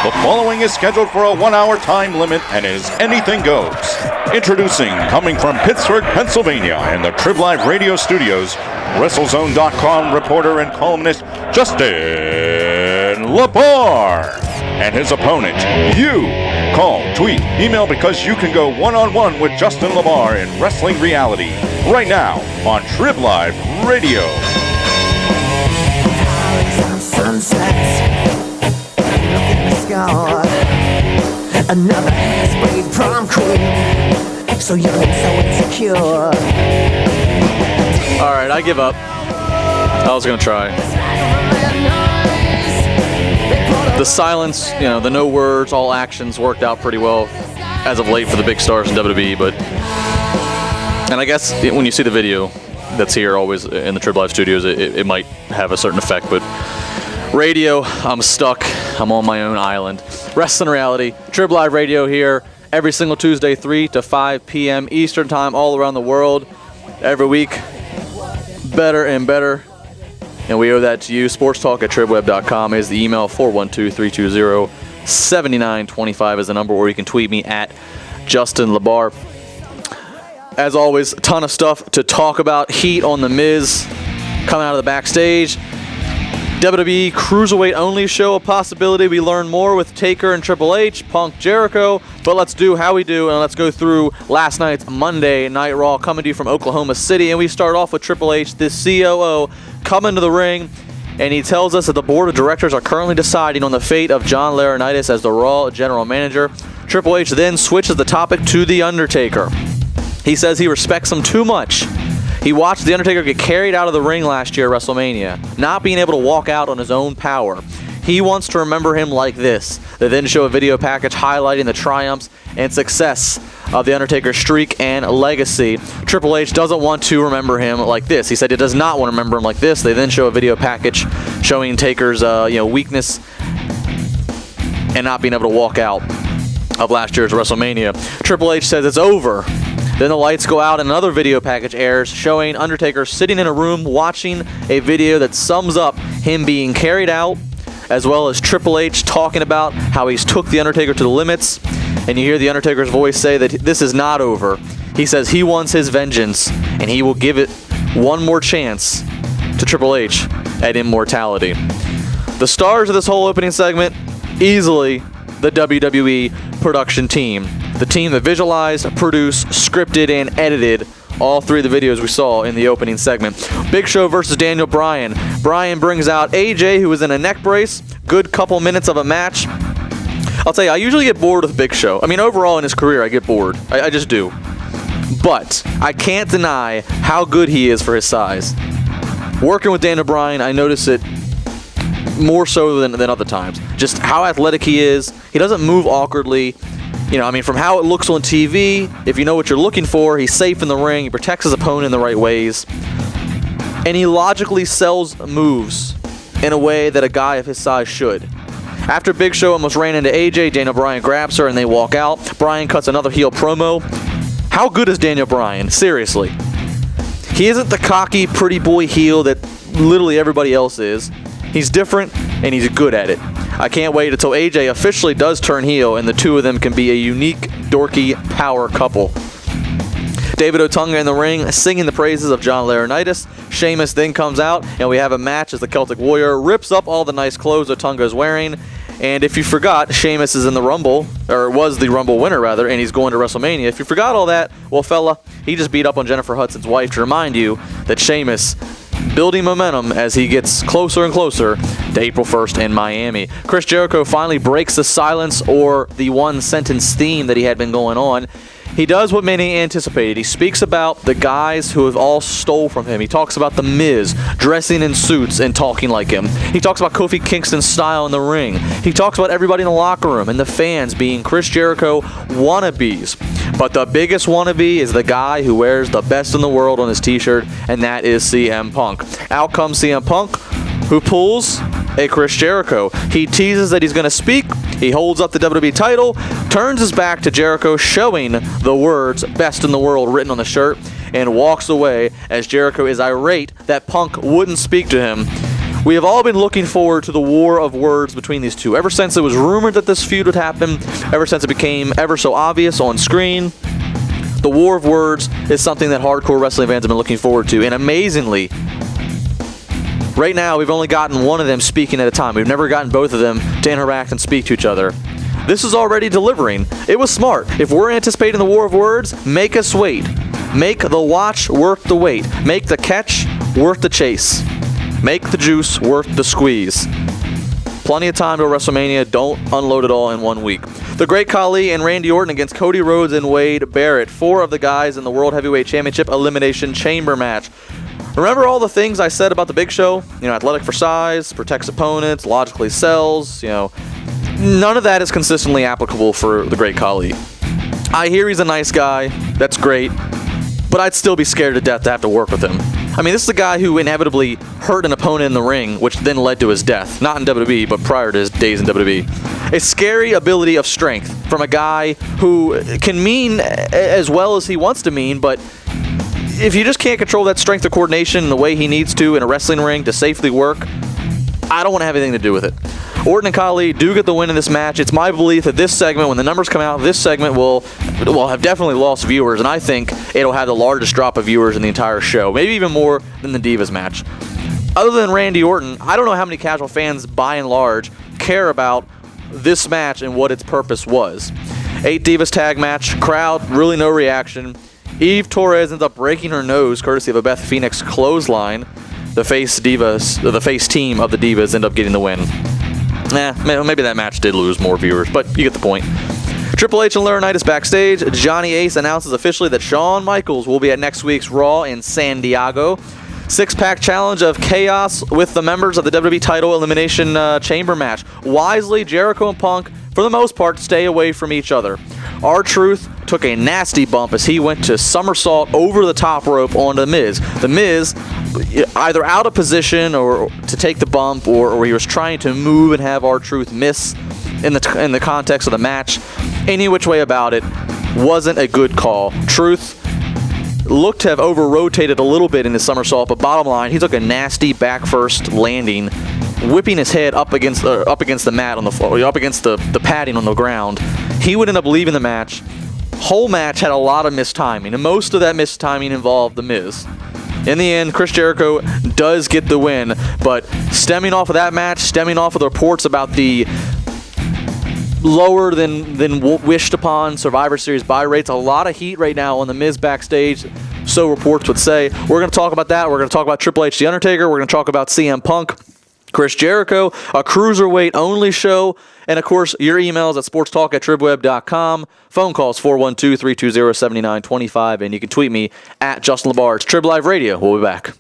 The following is scheduled for a 1-hour time limit and is anything goes. Introducing, coming from Pittsburgh, Pennsylvania, in the Trib Live Radio Studios, WrestleZone.com reporter and columnist Justin LaBar. And his opponent, you. Call, tweet, email, because you can go one-on-one with Justin LaBar in Wrestling Reality right now on Trib Live Radio. Another hairspray prom queen, so young and so insecure. Alright, I give up. I was gonna try. The silence, the no words, all actions worked out pretty well as of late for the big stars in WWE, and I guess when you see the video that's here always in the Trib Live studios, it might have a certain effect, but radio, I'm stuck. I'm on my own island. Wrestling Reality, Trib Live Radio here every single Tuesday, 3 to 5 p.m. Eastern Time, all around the world. Every week, better and better. And we owe that to you. sportstalk@tribweb.com is the email. 412-320-7925 is the number, or you can tweet me at Justin LaBar. As always, a ton of stuff to talk about. Heat on The Miz coming out of the backstage. WWE Cruiserweight only show, a possibility. We learn more with Taker and Triple H, Punk, Jericho. But let's do how we do, and let's go through last night's Monday Night Raw coming to you from Oklahoma City. And we start off with Triple H, the COO, coming to the ring, and he tells us that the board of directors are currently deciding on the fate of John Laurinaitis as the Raw general manager. Triple H then switches the topic to The Undertaker. He says he respects him too much. He watched The Undertaker get carried out of the ring last year at WrestleMania, not being able to walk out on his own power. He wants to remember him like this. They then show a video package highlighting the triumphs and success of The Undertaker's streak and legacy. Triple H doesn't want to remember him like this. He said he does not want to remember him like this. They then show a video package showing Taker's weakness and not being able to walk out of last year's WrestleMania. Triple H says it's over. Then the lights go out and another video package airs showing Undertaker sitting in a room watching a video that sums up him being carried out, as well as Triple H talking about how he's took The Undertaker to the limits. And you hear The Undertaker's voice say that this is not over. He says he wants his vengeance, and he will give it one more chance to Triple H at Immortality. The stars of this whole opening segment, easily the WWE production team. The team that visualized, produced, scripted, and edited all three of the videos we saw in the opening segment. Big Show versus Daniel Bryan. Bryan brings out AJ, who was in a neck brace. Good couple minutes of a match. I'll tell you, I usually get bored with Big Show. I mean, overall in his career, I get bored. I just do. But I can't deny how good he is for his size. Working with Daniel Bryan, I notice it more so than other times. Just how athletic he is. He doesn't move awkwardly. From how it looks on TV, if you know what you're looking for, he's safe in the ring, he protects his opponent in the right ways, and he logically sells moves in a way that a guy of his size should. After Big Show almost ran into AJ, Daniel Bryan grabs her and they walk out. Bryan cuts another heel promo. How good is Daniel Bryan? Seriously. He isn't the cocky, pretty boy heel that literally everybody else is. He's different, and he's good at it. I can't wait until AJ officially does turn heel and the two of them can be a unique, dorky power couple. David Otunga in the ring singing the praises of John Laurinaitis. Sheamus then comes out and we have a match as the Celtic Warrior rips up all the nice clothes Otunga is wearing. And if you forgot, Sheamus is in the Rumble, or was the Rumble winner rather, and he's going to WrestleMania. If you forgot all that, well fella, he just beat up on Jennifer Hudson's wife to remind you that Sheamus building momentum as he gets closer and closer to April 1st in Miami. Chris Jericho finally breaks the silence or the one-sentence theme that he had been going on. He does what many anticipated. He speaks about the guys who have all stole from him. He talks about The Miz dressing in suits and talking like him. He talks about Kofi Kingston's style in the ring. He talks about everybody in the locker room and the fans being Chris Jericho wannabes. But the biggest wannabe is the guy who wears the best in the world on his t-shirt, and that is CM Punk. Out comes CM Punk, who pulls a Chris Jericho. He teases that he's going to speak. He holds up the WWE title, turns his back to Jericho, showing the words "best in the world" written on the shirt, and walks away as Jericho is irate that Punk wouldn't speak to him We have all been looking forward to the war of words between these two. Ever since it was rumored that this feud would happen, ever since it became ever so obvious on screen, the war of words is something that hardcore wrestling fans have been looking forward to. And amazingly, right now we've only gotten one of them speaking at a time. We've never gotten both of them to interact and speak to each other. This is already delivering. It was smart. If we're anticipating the war of words, make us wait. Make the watch worth the wait. Make the catch worth the chase. Make the juice worth the squeeze. Plenty of time to WrestleMania. Don't unload it all in 1 week. The Great Khali and Randy Orton against Cody Rhodes and Wade Barrett. 4 of the guys in the World Heavyweight Championship Elimination Chamber match. Remember all the things I said about the Big Show? Athletic for size, protects opponents, logically sells, None of that is consistently applicable for the Great Khali. I hear he's a nice guy. That's great. But I'd still be scared to death to have to work with him. This is a guy who inevitably hurt an opponent in the ring, which then led to his death. Not in WWE, but prior to his days in WWE. A scary ability of strength from a guy who can mean as well as he wants to mean, but if you just can't control that strength of coordination the way he needs to in a wrestling ring to safely work, I don't want to have anything to do with it. Orton and Khali do get the win in this match. It's my belief that this segment, when the numbers come out, this segment will have definitely lost viewers, and I think it'll have the largest drop of viewers in the entire show, maybe even more than the Divas match. Other than Randy Orton, I don't know how many casual fans, by and large, care about this match and what its purpose was. 8 Divas tag match, crowd, really no reaction. Eve Torres ends up breaking her nose courtesy of a Beth Phoenix clothesline. The face team of the Divas end up getting the win. Maybe that match did lose more viewers, but you get the point. Triple H and Laurinaitis backstage. Johnny Ace announces officially that Shawn Michaels will be at next week's Raw in San Diego. 6-pack challenge of chaos with the members of the WWE title elimination chamber match. Wisely, Jericho and Punk, for the most part, stay away from each other. R-Truth took a nasty bump as he went to somersault over the top rope onto The Miz. The Miz, either out of position or to take the bump, or he was trying to move and have R-Truth miss in the context of the match. Any which way about it, wasn't a good call. Truth looked to have over-rotated a little bit in his somersault, but bottom line, he took a nasty back-first landing, whipping his head up against the mat on the floor, up against the padding on the ground. He would end up leaving the match. Whole match had a lot of mistiming, and most of that mistiming involved The Miz. In the end, Chris Jericho does get the win, but stemming off of that match, stemming off of the reports about the lower than wished upon Survivor Series buy rates, a lot of heat right now on The Miz backstage, so reports would say. We're going to talk about that. We're going to talk about Triple H, The Undertaker. We're going to talk about CM Punk, Chris Jericho, a cruiserweight-only show, and, of course, your emails at sportstalk@tribweb.com, phone calls 412-320-7925, and you can tweet me at Justin LaBar. It's Trib Live Radio. We'll be back.